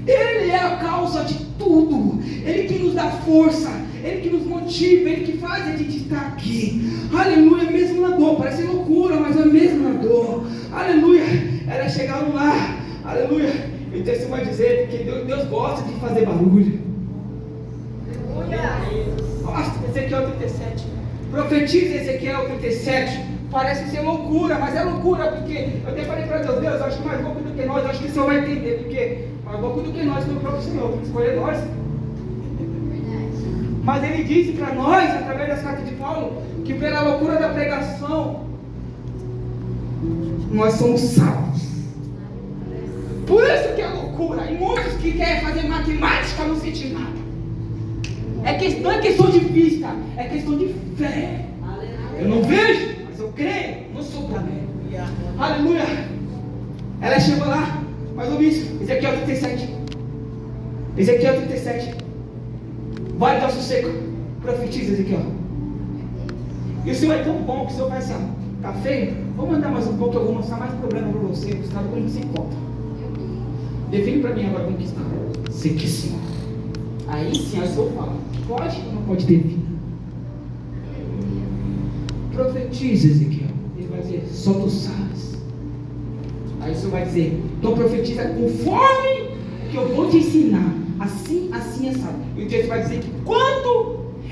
A: Ele é a causa de tudo. Ele que nos dá força, Ele que nos motiva, Ele que faz a gente estar aqui. Aleluia, mesmo na dor, parece loucura, mas é mesmo na dor. Aleluia, era chegar no lar. Aleluia, e o texto vai dizer que Deus gosta de fazer barulho. Mostra Ezequiel 37. Profetiza Ezequiel 37. Parece ser loucura, mas é loucura, porque eu até falei para Deus, eu acho que mais louco do que nós, eu acho que o Senhor vai entender, porque mais louco do que nós foi o próprio Senhor, que escolheu nós. Mas Ele disse para nós, através das cartas de Paulo, que pela loucura da pregação, nós somos salvos. Por isso que é loucura, e muitos que querem fazer matemática não sentem nada. Não é questão de vista, é questão de fé. Eu não vejo, mas eu creio, não sou para mim. Aleluia. Ela chegou lá, mas ouvi isso, Ezequiel 37. Ezequiel 37. Vale do Aço Seco. Profetiza, Ezequiel. E o Senhor é tão bom que o Senhor vai assim, tá feio? Vamos andar mais um pouco, eu vou mostrar mais problema para você, o estado como se encontra. Define para mim agora como que está. Sequíssimo. Aí sim, o Senhor fala, pode ou não pode ter vida? Profetiza, Ezequiel. Ele vai dizer, só tu sabes. Aí o Senhor vai dizer, então profetiza conforme que eu vou te ensinar. Assim, assim, assado. E o texto vai dizer que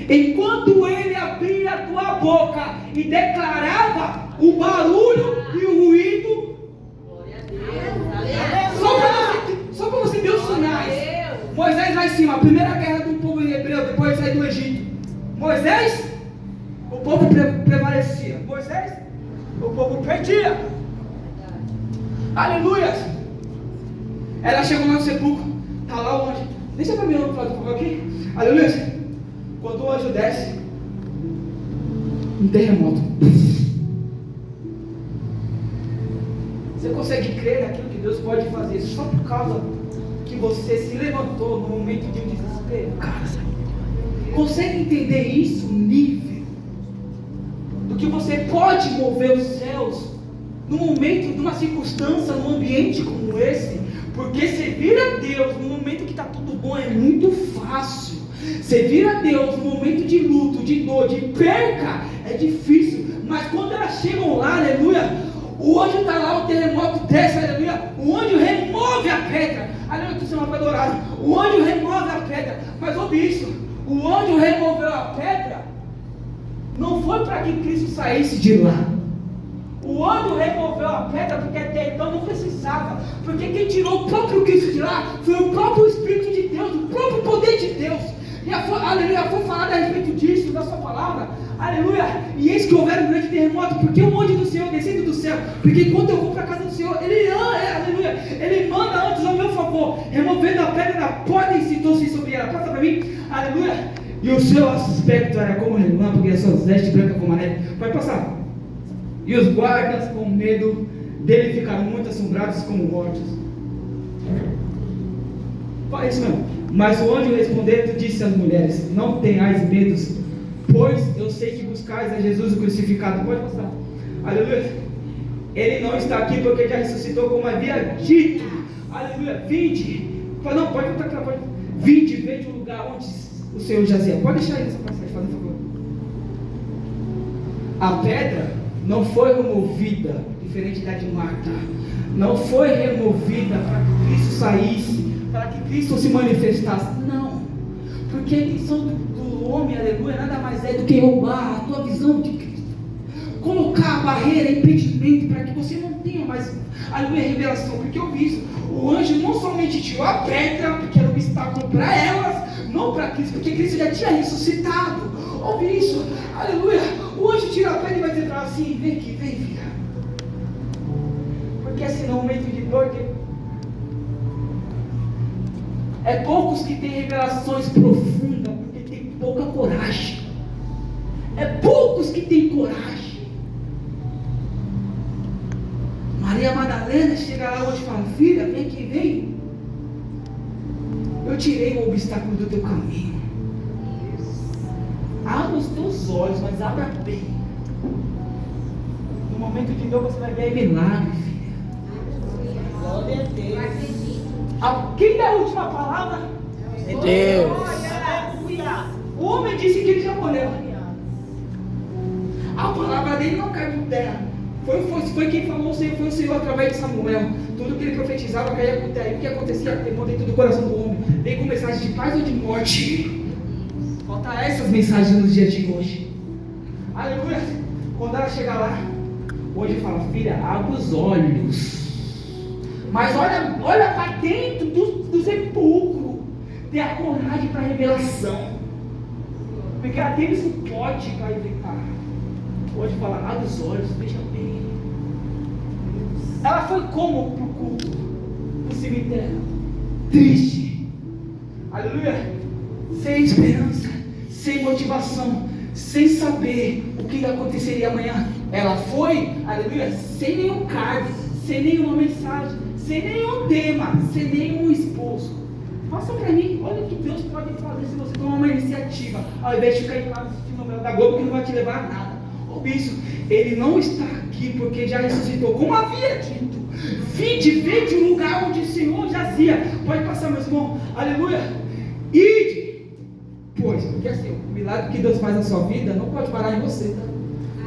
A: enquanto ele abria a tua boca e declarava o barulho e o ruído, só para você ver os sinais. Moisés lá em cima, a primeira guerra do povo hebreu, depois de sair do Egito. Moisés, o povo prevalecia. Moisés, o povo perdia. Aleluia. Ela chegou lá no sepulcro. Está lá o anjo. Deixa para mim outro lado, por favor, aqui. Aleluia. Quando o anjo desce, um terremoto. Você consegue crer naquilo que Deus pode fazer só por causa que você se levantou no momento de um desespero? Cara, consegue entender isso? Nível do que você pode mover os céus no momento de uma circunstância, num ambiente como esse. Porque servir a Deus no momento que está tudo bom é muito fácil. Servir a Deus no momento de luto, de dor, de perca é difícil. Mas quando elas chegam lá, aleluia, o anjo está lá, o terremoto desce, aleluia, o anjo remove a pedra. Aleluia, que você não vai adorar. O anjo remove a pedra. Mas ouve isso, o anjo removeu a pedra, não foi para que Cristo saísse de lá. O anjo removeu a pedra porque até então não precisava. Porque quem tirou o próprio Cristo de lá foi o próprio Espírito de Deus, o próprio poder de Deus. E aleluia, foi falado a respeito disso, da sua palavra. Aleluia. E eis que houver um grande terremoto, porque o anjo do Senhor descendo do céu. Porque enquanto eu vou para a casa do Senhor, aleluia, Ele manda antes ao meu favor, removendo a pedra da porta e sentou-se sobre ela. Passa para mim, aleluia. E o seu aspecto era como relâmpago, e as suas vestes brancas como a neve. Pode passar. E os guardas, com medo dele, ficaram muito assombrados como mortos. Fala isso mesmo. Mas o anjo respondendo disse às mulheres: não tenhais medo, pois eu sei que buscais a Jesus o crucificado. Pode passar. Aleluia. Ele não está aqui porque já ressuscitou, como havia dito. Aleluia. Vinde. Não, pode voltar aqui lá. Pode. Vinde, veja o lugar onde o Senhor jazia. Pode deixar aí nessa passagem, faz favor. A pedra não foi removida, diferente da de Marta, não foi removida para que Cristo saísse, para que Cristo se manifestasse, não, porque a intenção do homem, aleluia, nada mais é do que roubar a tua visão de Cristo, colocar a barreira, impedimento, para que você não tenha mais, aleluia, revelação. Porque eu vi isso, o anjo não somente tirou a pedra, porque era um obstáculo para elas, não para Cristo, porque Cristo já tinha ressuscitado. Ouve isso, aleluia. O anjo tira a pedra e vai dizer para ela assim: vem aqui, vem, filha. Porque assim, no momento de dor, é poucos que têm revelações profundas, porque tem pouca coragem. É poucos que têm coragem. Maria Madalena chega lá hoje e fala: filha, vem aqui, vem. Eu tirei o obstáculo do teu caminho. Abra os teus olhos, mas abra bem. No
C: momento de dor você vai ver milagre, filha.
B: Glória a Deus.
C: Quem dá a última palavra?
D: É Deus.
C: O homem disse que ele já morreu. A palavra dele não cai por terra. Foi quem falou o Senhor, foi o Senhor através de Samuel. Tudo que ele profetizava caía por terra. E o que acontecia? Temor dentro do coração do homem. Vem com mensagem de paz ou de morte. Falta essas mensagens nos dias de hoje. Aleluia. Quando ela chegar lá, hoje fala, filha, abre os olhos. Mas olha para dentro do sepulcro. Ter a coragem para a revelação. Porque ela teve suporte para evitar. Hoje fala, abre os olhos, veja bem. Ela foi como pro culto, pro cemitério? Triste. Aleluia. Sem esperança, sem motivação, sem saber o que aconteceria amanhã. Ela foi, aleluia, sem nenhum cargo, sem nenhuma mensagem, sem nenhum tema, sem nenhum esposo. Faça para mim, olha o que Deus pode fazer se você tomar uma iniciativa, ao invés de ficar em casa assistindo novela da Globo, que não vai te levar a nada. Ouve isso, ele não está aqui porque já ressuscitou, como havia dito. Vinde o lugar onde o Senhor jazia. Pode passar, meu irmão, aleluia. Ide, pois, porque assim, o milagre que Deus faz na sua vida não pode parar em você, tá?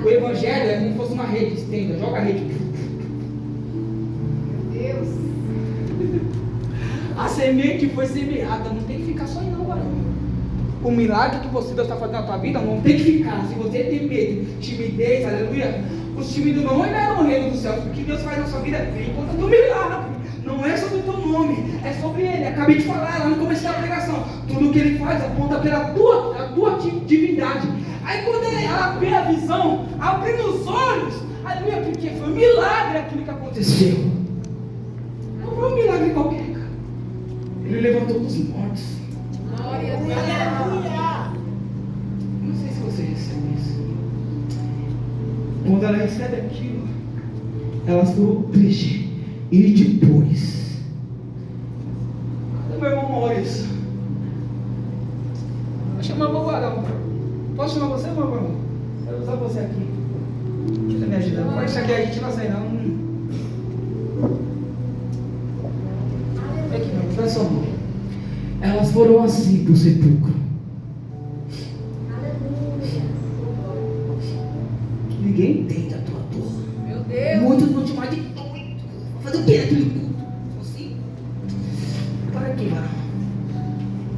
C: O evangelho é como se fosse uma rede, estenda, joga a rede.
B: Meu Deus.
C: A semente foi semeada, não tem que ficar só aí não, varão. O milagre que Deus está fazendo na tua vida não tem que ficar. Se você tem medo, timidez, aleluia, os tímidos não olharam no reino dos céus. O que Deus faz na sua vida vem conta do milagre. Não é sobre o teu nome, é sobre Ele. Acabei de falar lá no começo da pregação. Tudo que Ele faz aponta pela tua divindade. Aí quando ela vê a visão, abrindo os olhos, aleluia, porque foi um milagre aquilo que aconteceu. Não foi um milagre qualquer, cara. Ele levantou dos mortos.
B: Glória a Deus. Aleluia.
C: Não sei se você recebe isso. Quando ela recebe aquilo, ela ficou triste. E depois, cadê meu irmão Maurício? Vou chamar o varão. Posso chamar você, meu irmão? Quero usar você aqui. Deixa eu me ajudar. Não pode chegar aí, a gente não vai sair não. Aqui não, faz sua mão. Elas foram assim para o sepulcro. Ninguém entende a tua dor.
B: Meu Deus.
C: Muitos vão te chamar de doido. Vou fazer o que naquele culto? Assim? Para aqui, varão.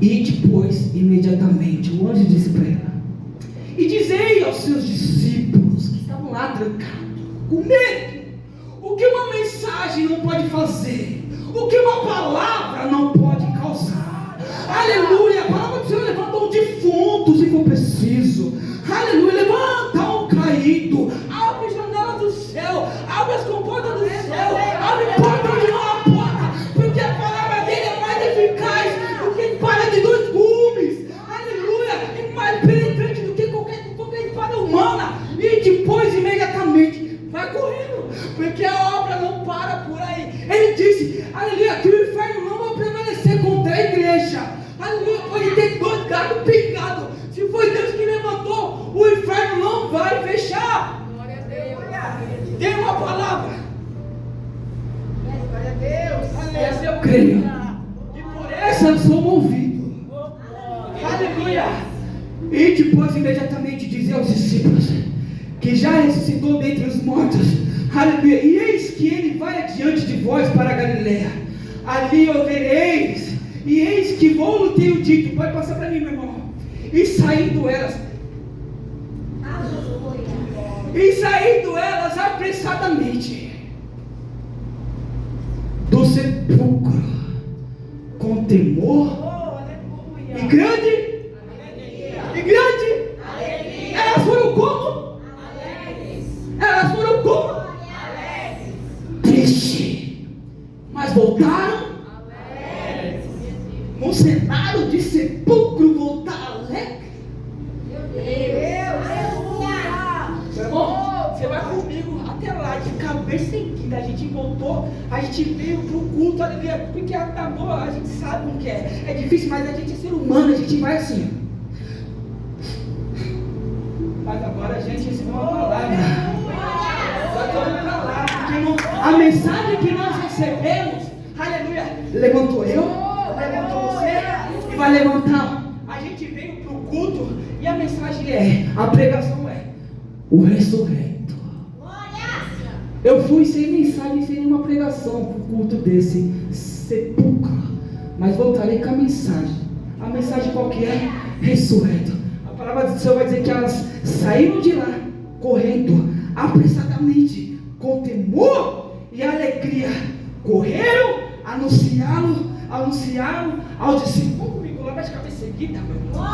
C: E depois, imediatamente, o anjo disse para ela: e dizei aos seus discípulos que estavam lá trancados, com medo, o que uma mensagem não pode fazer, o que uma palavra não pode causar. Aleluia, a palavra do Senhor levanta um defunto se for preciso. Aleluia, levanta um caído, abre a janela do céu, abre as comportas do céu, abre porta onde não há porta, porque a palavra dele é mais eficaz do que espada de dois gumes. Aleluia, e mais penetrante do que qualquer espada humana. E depois, imediatamente, vai correndo, porque a obra não para por aí. Ele disse, aleluia, que o inferno não vai prevalecer contra a igreja. Aleluia, pode ter dois gatos pingados. Se foi Deus que levantou, o inferno não vai fechar.
B: Glória a Deus.
C: Tem uma palavra.
B: Glória a Deus.
C: Essa eu creio. E por essa eu sou movido. Aleluia. E depois imediatamente dizer aos discípulos que já ressuscitou dentre os mortos. Aleluia. E eis que ele vai adiante de vós para a Galileia. Ali o vereis. E eis que vou tenho dito. Pode passar para mim, meu irmão. E saindo elas. E saindo elas apressadamente do sepulcro, com temor e grande elas foram como? Elas foram como? Triste, mas voltaram num cenário de sepulcro, voltaram alegre.
B: Meu Deus.
C: Meu irmão, você vai comigo até lá, de cabeça erguida. A gente voltou, a gente veio pro culto, aleluia, porque a dor a gente sabe como que é. É difícil, mas a gente é ser humano, a gente vai assim. Mas agora a gente recebeu uma palavra. Só que A mensagem que nós recebemos, aleluia, levantou eu, levantou você e vai levantar. A gente veio para o culto e a mensagem a pregação o ressurreto. Eu fui sem mensagem, sem nenhuma pregação para o culto desse sepulcro, mas voltarei com a mensagem. A mensagem qual que é? Ressurreto. A palavra do Senhor vai dizer que elas saíram de lá, correndo, apressadamente, com temor e alegria, correram, anunciaram aos discípulos. Vamos comigo lá, mas cabeça seguida, meu irmão.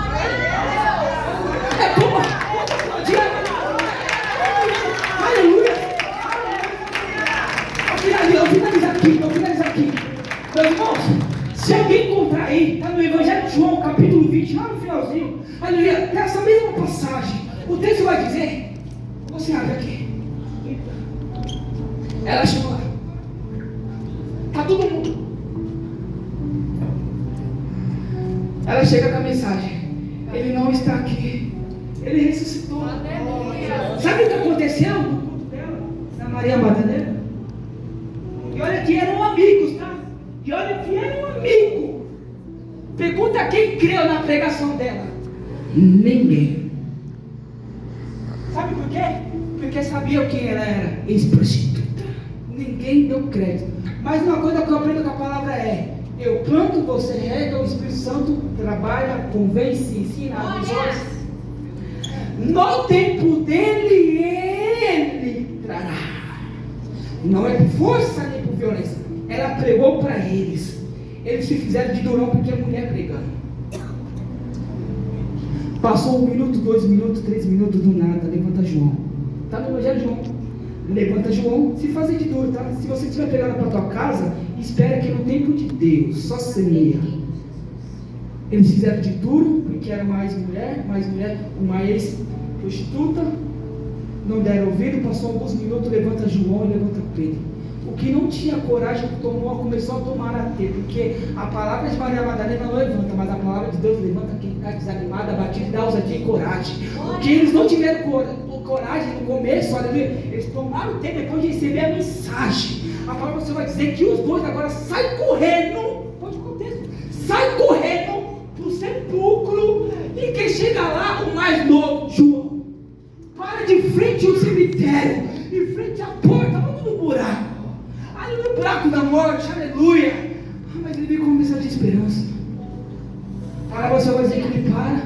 C: É como? Aleluia. Eu finalizar aqui. Meus irmãos, se alguém encontrar aí, está no Evangelho de João, capítulo 20, lá no finalzinho, aleluia, nessa mesma passagem, o texto vai dizer, você abre aqui. Ela chegou lá. Está todo mundo. Ela chega com a mensagem. Ele não está aqui. Ele ressuscitou. Sabe o que aconteceu no culto dela? Da Maria Madalena? E olha que eram amigos, tá? E olha que eram amigos. Pergunta quem creu na pregação dela. Ninguém. Sabe por quê? Porque sabiam quem ela era. Ex-prostituta. Ninguém deu crédito. Mas uma coisa que eu aprendo com a palavra eu planto, você rega, o Espírito Santo trabalha, convence, ensina, abençoa. No tempo dele, ele trará. Não é por força nem por violência. Ela pregou para eles. Eles se fizeram de durão porque a mulher pregando. Passou 1 minuto, 2 minutos, 3 minutos, do nada, levanta João. Está no Evangelho de João. Levanta João, se fazer de duro, tá? Se você estiver pegando para tua casa, espera que no tempo de Deus, só semeia. Eles fizeram de duro, porque era mais mulher, uma ex-prostituta. Não deram ouvido, passou alguns minutos, levanta João e levanta Pedro. O que não tinha coragem começou a tomar a ter, porque a palavra de Maria Madalena não levanta, mas a palavra de Deus levanta quem está desanimado, abatido, dá ousadia e coragem. Porque eles não tiveram coragem no começo, aleluia, eles tomaram o tempo depois de receber a mensagem. A palavra do Senhor vai dizer que os dois agora saem correndo, pode acontecer, sai correndo para o sepulcro, e quem chega lá, o mais novo, João, para de frente ao cemitério, em frente à porta, vamos no buraco, ali no buraco da morte, aleluia. Mas ele veio com uma mensagem de esperança. A palavra do Senhor vai dizer que ele para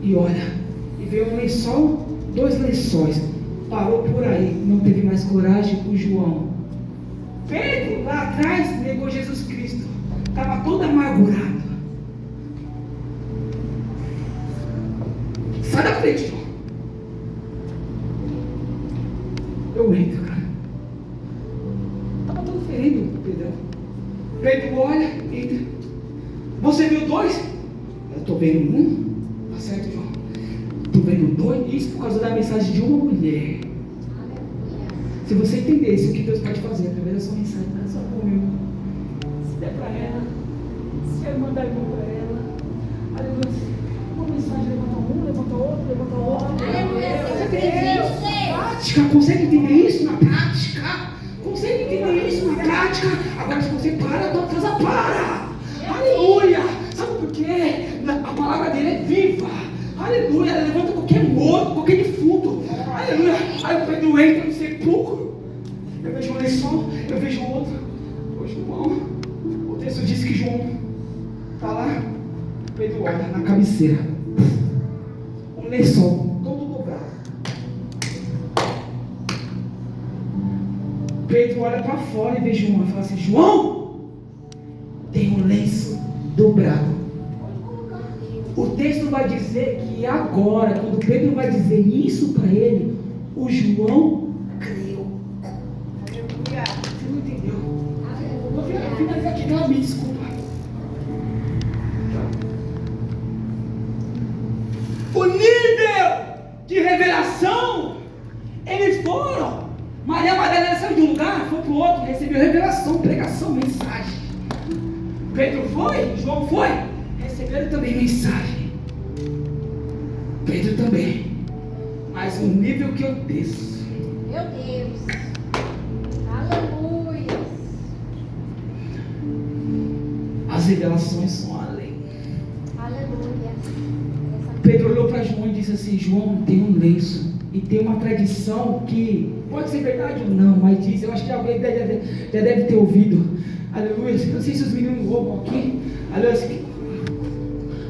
C: e olha, e vê um lençol, 2 lençóis, parou por aí, não teve mais coragem com João. Pedro, lá atrás, negou Jesus Cristo, estava todo amargurado. Sai da frente, João. Eu entro, cara. Estava todo ferido, Pedro. Pedro olha, entra. Você viu 2? Eu estou vendo 1. Tá certo, João? Estou vendo 2. Isso por causa da mensagem de uma mulher. Se você entender isso, o que Deus pode fazer através da sua mensagem, não é só comigo. Se der para ela, se eu mandar irmão para ela, aleluia. Uma mensagem levanta outro. Prática, consegue entender isso na prática? Consegue entender isso na prática? Agora, se você para, a tua casa para. Aleluia. Sabe por quê? A palavra dele é viva. Aleluia. Ela levanta qualquer morto, qualquer defunto. Aleluia. Aí o Pedro entra no sepulcro. Eu vejo um lençol, eu vejo outro. Ô João, o texto diz que João está lá. Pedro olha na cabeceira. Um lençol todo dobrado. Pedro olha para fora e vê João e fala assim: João, tem um lenço dobrado. O texto vai dizer que agora, quando Pedro vai dizer isso para ele, o João creu. Você não entendeu? Eu vou finalizar aqui, não, me desculpa. O nível de revelação, eles foram. Maria Madalena saiu de um lugar, foi para o outro, recebeu revelação, pregação, mensagem. Pedro foi, João foi, receberam também mensagem. Pedro também. Mas o nível que eu desço.
B: Meu Deus. Aleluia.
C: as revelações são além.
B: Aleluia.
C: Pedro olhou para João e disse assim: João, tem um lenço. E tem uma tradição que pode ser verdade ou não, mas diz, eu acho que alguém já deve ter ouvido. Aleluia. Eu não sei se os meninos roubam aqui. Aleluia.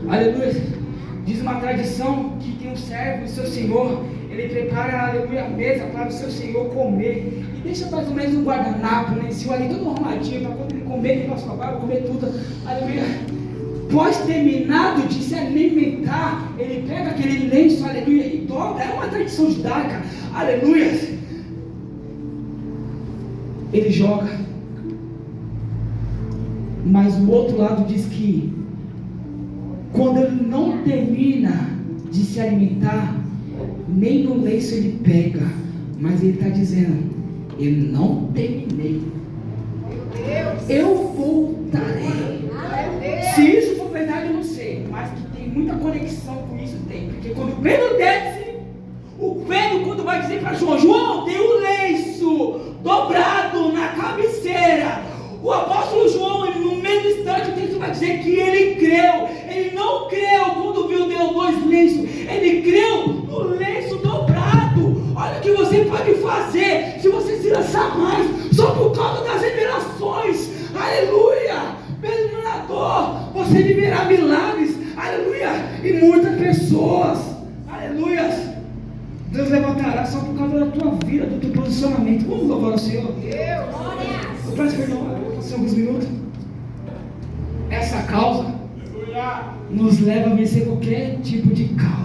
C: Aleluia. Diz uma tradição que tem um servo do seu senhor, ele prepara, aleluia, a mesa para o seu senhor comer. E deixa mais ou menos um guardanapo, né, em cima ali, todo arrumadinho, para quando ele comer, ele vai falar, vai comer tudo. Aleluia. Pós terminado de se alimentar, ele pega aquele lenço, aleluia, e dobra. É uma tradição judaica, aleluia. Ele joga. Mas o outro lado diz que quando ele não termina de se alimentar, nem no lenço ele pega, mas ele está dizendo: eu não terminei, eu voltarei. Se isso for verdade eu não sei, mas que tem muita conexão com isso, tem. Porque quando Pedro desce, o Pedro, quando vai dizer para João: João, tem um lenço dobrado na cabeceira, o apóstolo João, no mesmo instante, o texto vai dizer que ele creu. Ele não creu quando viu Deus dois lenços, ele creu no lenço dobrado. Olha o que você pode fazer se você se lançar mais, só por causa das revelações. Aleluia. Mesmo na dor, você viverá milagres. Aleluia. E muitas pessoas, aleluia, Deus levantará só por causa da tua vida, do teu posicionamento. Vamos louvar o Senhor. Eu peço perdão, alguns minutos. Essa causa nos leva a vencer qualquer tipo de causa.